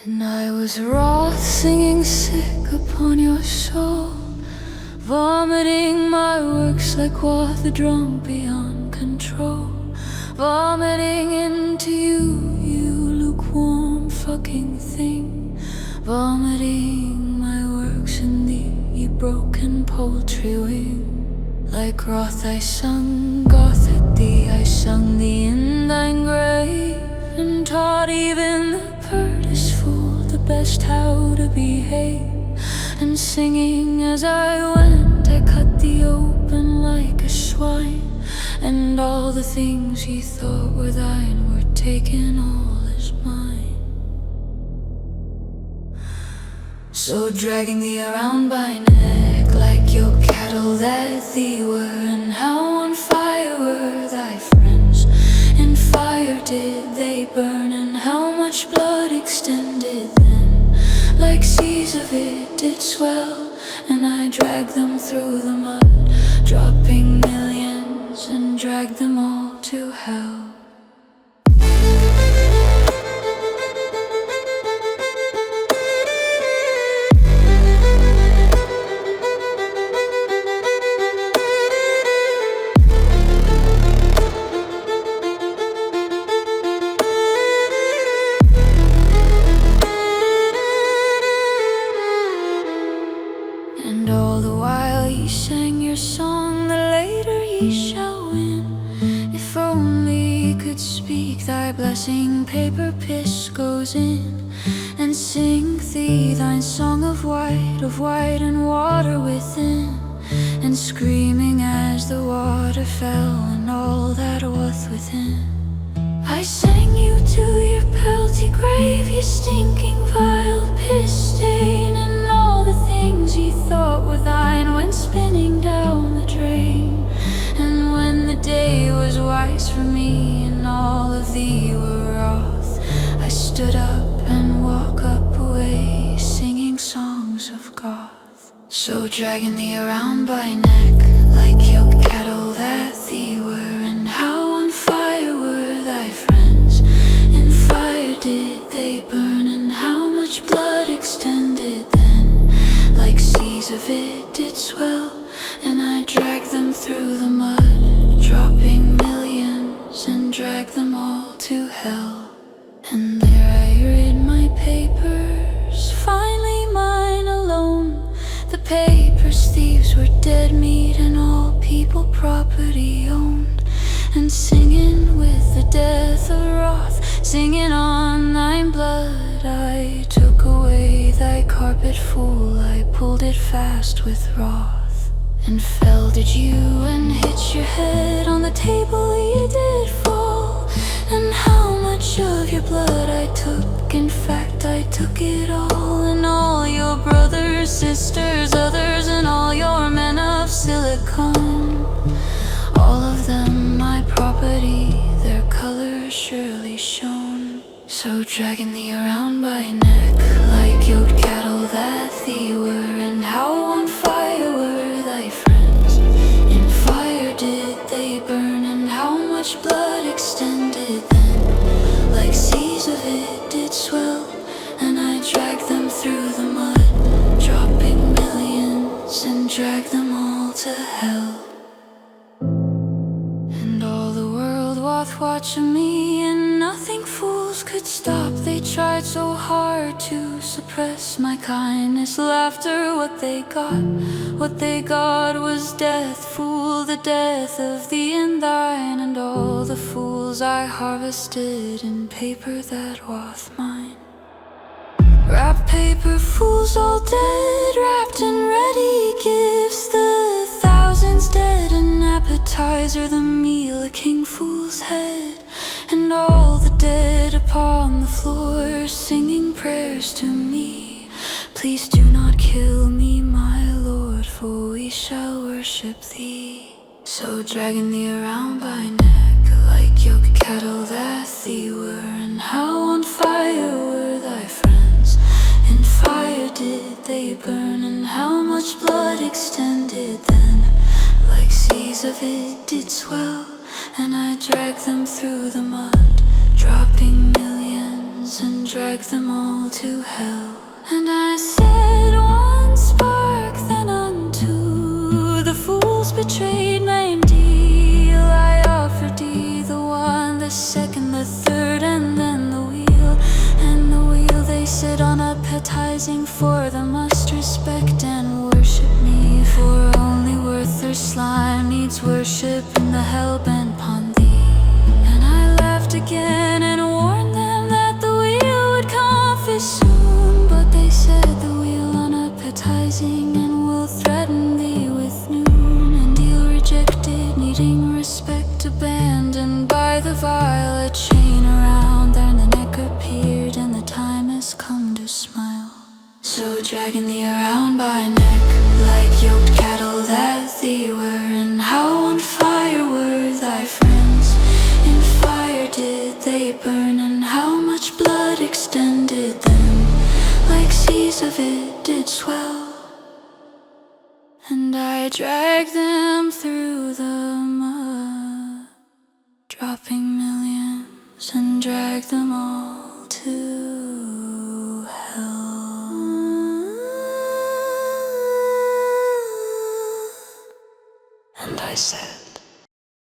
And I was wroth, singing sick upon your soul, vomiting my works like water drunk beyond control, vomiting into you, you lukewarm fucking thing, vomiting my works in thee, ye broken poultry wing. Like wrath I sung, goth at thee, I sung thee in thine grave, and taught even the purest fool the best how to behave. And singing as I went, I cut thee open like a swine, and all the things ye thought were thine were taken all as mine. So dragging thee around by neck, like your cattle that thee were, and how on fire were thy friends, in fire did they burn, and how much blood extended then, like seas of it did swell, and I dragged them through the mud, dropping millions, and dragged them all to hell. And all the while ye sang your song, the later ye shall win. If only ye could speak, thy blessing paper piss goes in, and sing thee thine song of white and water within, and screaming as the water fell and all that was within. I sang you to your pelty grave, ye stinking vile piss stain, and all the things ye thought were thine went spinning down the drain. And when the day was wise for me and all of thee were wroth, I stood up and walked up away, singing songs of goth. So dragging thee around by neck, like yoked cattle that thee were, and how on fire were thy friends, in fire did they burn, and how much blood extended then, like seas of it did swell, and I dragged them through the mud, dropping millions, and dragged them all to hell. And there I read my papers, finally mine alone. The papers thieves were dead meat, and all people property owned, and singing with the death of wrath, singing on thine blood. I took away thy carpet, fool, I pulled it fast with wrath, and fell did you and hit your head on the table, you did fall. And how much of your blood I took, in fact I took it all, and all your brothers, sisters, others, and all your men of silicon, all of them my property, their colors surely shone. So dragging thee around by neck, like yoked cattle that thee were, and how on fire were thy friends, in fire did they burn, and how much blood extended then, like seas of it did swell, and I dragged them through the mud, dropping millions, and dragged them all to hell. And all the world was watching me, and nothing fools could stop. They tried so hard to suppress my kindness, laughter, what they got was death, fool, the death of thee and thine, and all the fools I harvested in paper that was mine. Wrap paper fools all dead, wrapped in ready gifts, the thousands dead, an appetizer, the meal, a king fool's head, and all the dead upon the floor, singing prayers to me. Please do not kill me, my Lord, for we shall worship thee. So dragging thee around by neck, like yoked cattle that thee were, and how on fire were thy friends, in fire did they burn, and how much blood extended then, like seas of it did swell, and I dragged them through the mud, dropping millions, millions and dragged them all to hell. And I said one spark, then unto the fools betrayed name deal. I offered thee the one, the second, the third, and then the wheel. And the wheel they sit on appetizing, for them must respect and worship me. For only worth their slime needs worship in the hell-bent upon thee. And I laughed again and warned them that the wheel would confess soon. But they said the wheel unappetizing and will threaten thee with noon. And deal rejected, needing respect, abandoned by the vile. A chain around there and the neck appeared, and the time has come to smile. So dragging thee around by neck, like yoked cattle that thee were. And how on fire were thy friends, in fire did they burn. And how much blood extended them, like seas of it did swell. And I dragged them through the mud, dropping millions, and dragged them all to hell. And I said,